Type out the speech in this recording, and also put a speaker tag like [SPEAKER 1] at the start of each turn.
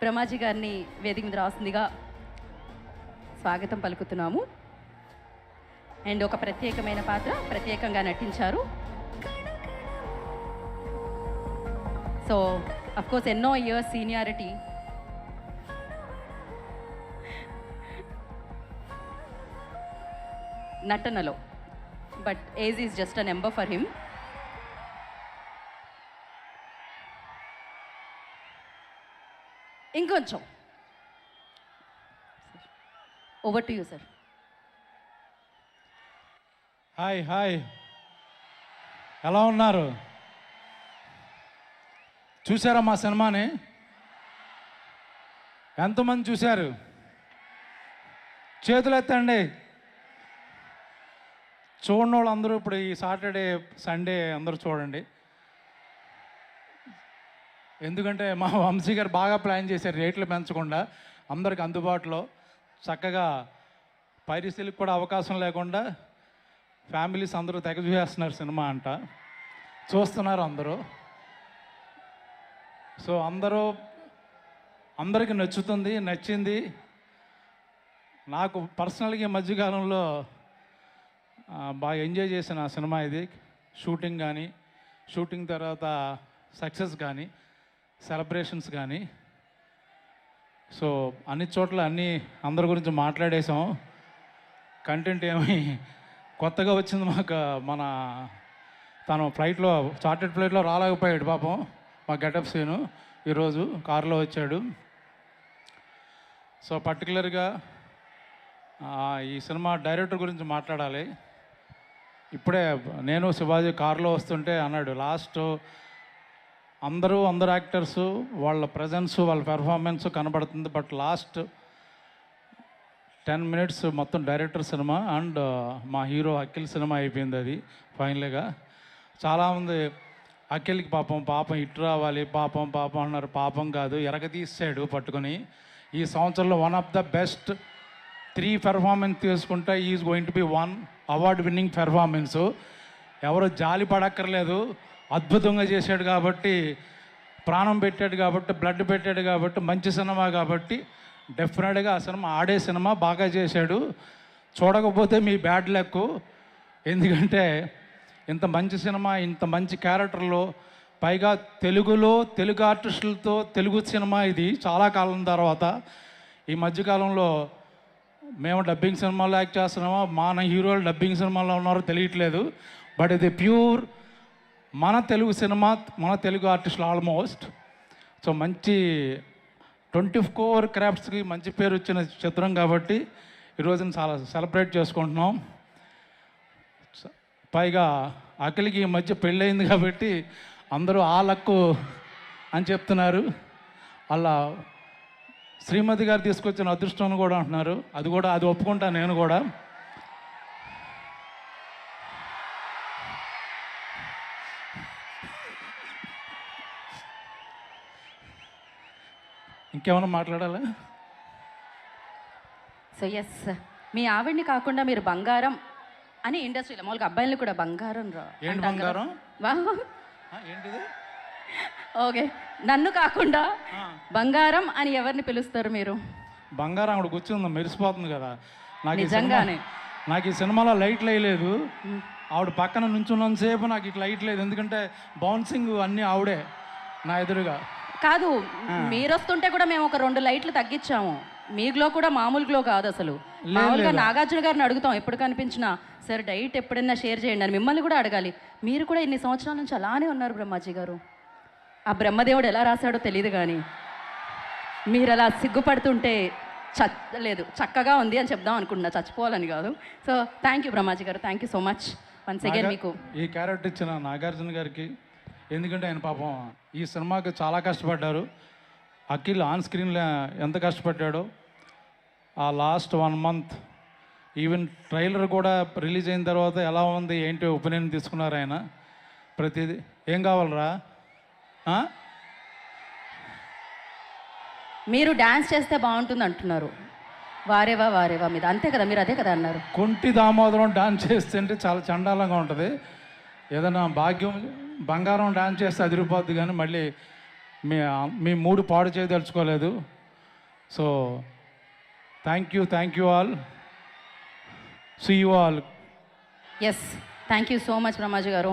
[SPEAKER 1] బ్రహ్మాజీ గారిని వేదిక మీద రాస్తుందిగా స్వాగతం పలుకుతున్నాము. అండ్ ఒక ప్రత్యేకమైన పాత్ర ప్రత్యేకంగా నటించారు. సో అఫ్కోర్స్ ఎన్నో ఇయర్స్ సీనియారిటీ, నటనలో, but age is just a number for him. ఇంకొంచెం over to you sir.
[SPEAKER 2] Hi hi, ఎలా ఉన్నారు? చూసారా మా సినిమాని? ఎంతమంది చూశారు? చేతులు ఎత్తండి. చూడని వాళ్ళు అందరూ ఇప్పుడు ఈ సాటర్డే సండే అందరూ చూడండి. ఎందుకంటే మా వంశీ గారు బాగా ప్లాన్ చేశారు, రేట్లు పెంచకుండా అందరికి అందుబాటులో చక్కగా పైరసీలకు కూడా అవకాశం లేకుండా ఫ్యామిలీస్ అందరూ తెగ చూసేస్తున్నారు సినిమా అంట, చూస్తున్నారు అందరూ. సో అందరికీ నచ్చింది. నాకు పర్సనల్గా ఈ మధ్యకాలంలో బాగా ఎంజాయ్ చేసిన సినిమా ఇది. షూటింగ్ కానీ, షూటింగ్ తర్వాత సక్సెస్ కానీ, సెలబ్రేషన్స్ కానీ, సో అన్ని చోట్ల అందరి గురించి మాట్లాడేసాం. కంటెంట్ ఏమి కొత్తగా వచ్చింది మాకు. తను ఫ్లైట్లో, చార్టెడ్ ఫ్లైట్లో రాలేకపోయాడు పాపం. మా గెటప్ సీను ఈరోజు కారులో వచ్చాడు. సో పర్టికులర్గా ఈ సినిమా డైరెక్టర్ గురించి మాట్లాడాలి. ఇప్పుడే నేను శివాజీ కారులో వస్తుంటే అన్నాడు, లాస్ట్ అందరూ యాక్టర్స్ వాళ్ళ ప్రజెన్స్, వాళ్ళ పెర్ఫార్మెన్స్ కనబడుతుంది, బట్ లాస్ట్ 10 minutes మొత్తం డైరెక్టర్ సినిమా అండ్ మా హీరో అఖిల్ సినిమా అయిపోయింది. అది ఫైనల్గా చాలామంది అఖిల్కి పాపం ఇటు రావాలి, పాపం అన్నారు. పాపం కాదు, ఎరగతీసాడు పట్టుకొని. ఈ సంవత్సరంలో one of the best 3 performance తీసుకుంటే is going to be 1 award winning performance. ఎవరు జాలి పడక్కర్లేదు, అద్భుతంగా చేశాడు కాబట్టి, ప్రాణం పెట్టాడు కాబట్టి, బ్లడ్ పెట్టాడు కాబట్టి, మంచి సినిమా కాబట్టి డెఫినెట్గా ఆ సినిమా ఆడే సినిమా, బాగా చేశాడు. చూడకపోతే మీ బ్యాడ్ లక్. ఎందుకంటే ఇంత మంచి సినిమా, ఇంత మంచి క్యారెక్టర్లో, పైగా తెలుగు ఆర్టిస్టులతో తెలుగు సినిమా ఇది చాలా కాలం తర్వాత. ఈ మధ్యకాలంలో మేము డబ్బింగ్ సినిమాలో యాక్ట్ చేస్తున్నామో, మన హీరోలు డబ్బింగ్ సినిమాలో ఉన్నారో తెలియట్లేదు, బట్ ఇది ప్యూర్ మన తెలుగు సినిమా, మన తెలుగు ఆర్టిస్టులు ఆల్మోస్ట్. సో మంచి 24 క్రాఫ్ట్స్కి మంచి పేరు వచ్చిన చిత్రం కాబట్టి ఈరోజున చాలా సెలబ్రేట్ చేసుకుంటున్నాం. పైగా అఖిల్కి ఈ మధ్య పెళ్ళయింది కాబట్టి అందరూ ఆ లక్కు అని చెప్తున్నారు. అలా శ్రీమతి గారు తీసుకొచ్చిన అదృష్టం కూడా అంటున్నారు. అది ఒప్పుకుంటా నేను కూడా. ఇంకేమైనా మాట్లాడాలా?
[SPEAKER 1] సో ఎస్, మీ ఆవిడ్ని కాకుండా మీరు బంగారం అని ఇండస్ట్రీలో మామూలుగా అబ్బాయిలు కూడా బంగారం
[SPEAKER 2] ఏంటి బంగారం? ఏంటిది?
[SPEAKER 1] ఓకే, నన్ను కాకుండా బంగారం అని ఎవరిని పిలుస్తారు మీరు?
[SPEAKER 2] బంగారం ఆవిడ కూర్చుంది, మెరిసిపోతుంది కదా.
[SPEAKER 1] నిజంగానే
[SPEAKER 2] నాకు ఈ సినిమాలో లైట్లు వేయలేదు. ఆవిడ పక్కన నుంచున్నంతసేపు నాకు ఇట్లా లైట్ లేదు, ఎందుకంటే బౌన్సింగ్ అన్నీ ఆవిడే నా ఎదురుగా.
[SPEAKER 1] కాదు, మీరు వస్తుంటే కూడా మేము ఒక 2 లైట్లు తగ్గించాము. మీ గ్లో కూడా మామూలు గ్లో కాదు అసలు. మామూలుగా నాగార్జున గారిని అడుగుతాం ఎప్పుడు కనిపించినా, సార్ డైట్ ఎప్పుడైనా షేర్ చేయండి అని. మిమ్మల్ని కూడా అడగాలి. మీరు కూడా ఇన్ని సంవత్సరాల నుంచి అలానే ఉన్నారు బ్రహ్మాజీ గారు. ఆ బ్రహ్మదేవుడు ఎలా రాశాడో తెలియదు కానీ మీరు అలా సిగ్గుపడుతుంటే లేదు, చక్కగా ఉంది అని చెప్దాం అనుకుంటున్నా, చచ్చిపోవాలని కాదు. సో థ్యాంక్ యూ బ్రహ్మాజీ గారు, thank you so much once again. మీకు
[SPEAKER 2] ఈ క్యారెక్టర్ ఇచ్చిన నాగార్జున గారికి, ఎందుకంటే ఆయన పాపం ఈ సినిమాకి చాలా కష్టపడ్డారు. అఖిల్ ఆన్ స్క్రీన్లో ఎంత కష్టపడ్డాడో, ఆ లాస్ట్ 1 month ఈవెన్ ట్రైలర్ కూడా రిలీజ్ అయిన తర్వాత ఎలా ఉంది ఏంటి ఒపీనియన్ తీసుకున్నారు ఆయన. ప్రతిదీ ఏం కావాలరా?
[SPEAKER 1] మీరు డ్యాన్స్ చేస్తే బాగుంటుంది అంటున్నారు. వారేవా మీద అంతే కదా, మీరు అదే కదా అన్నారు.
[SPEAKER 2] కొంటి దామోదరం డాన్స్ చేస్తుంటే చాలా చండాలంగా ఉంటుంది. ఏదైనా బంగారం డాన్స్ చేస్తే అదిరిపోద్ది, కానీ మళ్ళీ మీ మీ మూడు పాడు చేయదలుచుకోలేదు. So thank you all. See you all.
[SPEAKER 1] Yes, thank you so much Brahmaji గారు.